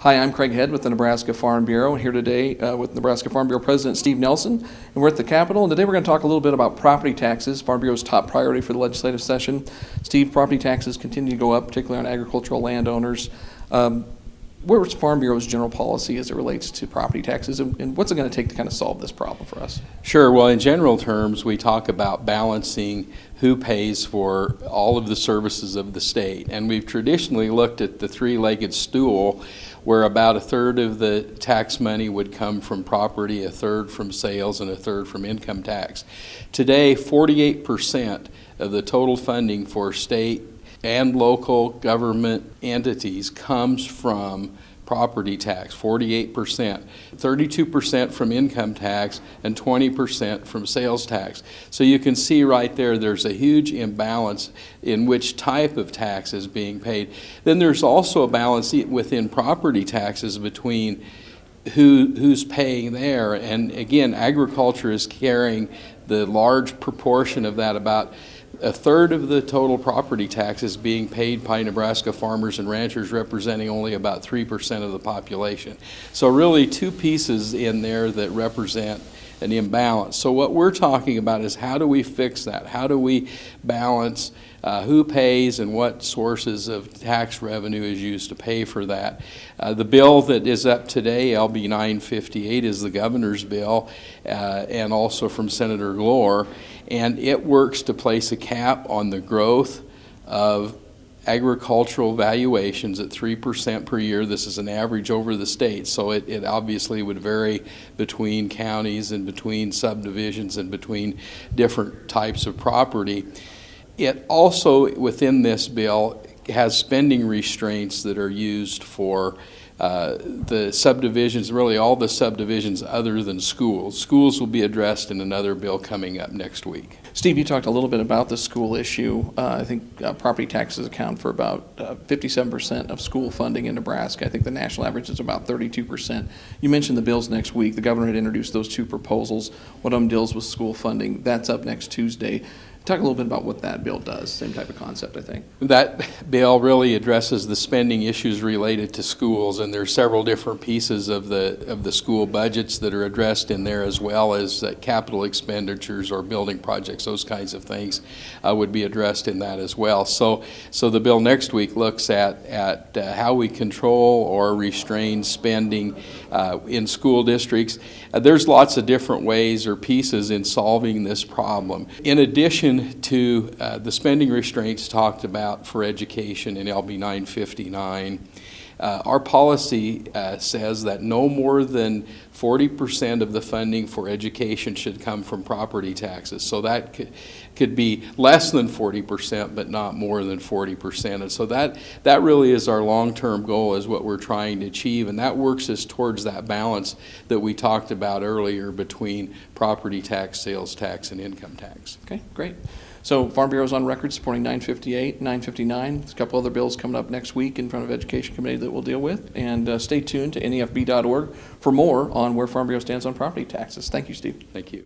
Hi, I'm Craig Head with the Nebraska Farm Bureau, here today with Nebraska Farm Bureau President Steve Nelson, and we're at the Capitol, and today we're going to talk a little bit about property taxes, Farm Bureau's top priority for the legislative session. Steve, property taxes continue to go up, particularly on agricultural landowners. Where's Farm Bureau's general policy as it relates to property taxes, and what's it going to take to kind of solve this problem for us? Sure. Well, in general terms, we talk about balancing who pays for all of the services of the state. And we've traditionally looked at the three-legged stool, where about a third of the tax money would come from property, a third from sales, and a third from income tax. Today, 48% of the total funding for state and local government entities comes from property tax, 48%, 32% from income tax, and 20% from sales tax. So you can see right there's a huge imbalance in which type of tax is being paid. Then there's also a balance within property taxes between who's paying there. And again, agriculture is carrying the large proportion of that. About a third of the total property tax is being paid by Nebraska farmers and ranchers, representing only about 3% of the population. So really two pieces in there that represent an imbalance. So what we're talking about is, how do we fix that? How do we balance who pays and what sources of tax revenue is used to pay for that? The bill that is up today, LB 958, is the governor's bill, and also from Senator Glore, and it works to place a cap on the growth of agricultural valuations at 3% per year. This is an average over the state, so it obviously would vary between counties and between subdivisions and between different types of property. It also, within this bill, has spending restraints that are used for the subdivisions, really all the subdivisions other than schools. Schools will be addressed in another bill coming up next week. Steve, you talked a little bit about the school issue. I think property taxes account for about 57% of school funding in Nebraska. I think the national average is about 32%. You mentioned the bills next week. The governor had introduced those two proposals. One of them deals with school funding. That's up next Tuesday. Talk a little bit about what that bill does. Same type of concept, I think. That bill really addresses the spending issues related to schools, and there's several different pieces of the school budgets that are addressed in there, as well as capital expenditures or building projects. Those kinds of things would be addressed in that as well. So the bill next week looks at how we control or restrain spending in school districts. There's lots of different ways or pieces in solving this problem. In addition to the spending restraints talked about for education in LB 959, our policy says that no more than 40% of the funding for education should come from property taxes. So that could be less than 40%, but not more than 40%. And so that really is our long-term goal, is what we're trying to achieve. And that works us towards that balance that we talked about earlier between property tax, sales tax, and income tax. Okay, great. So Farm Bureau's on record supporting 958, 959. There's a couple other bills coming up next week in front of Education Committee that we'll deal with. And stay tuned to NEFB.org for more on where Farm Bureau stands on property taxes. Thank you, Steve. Thank you.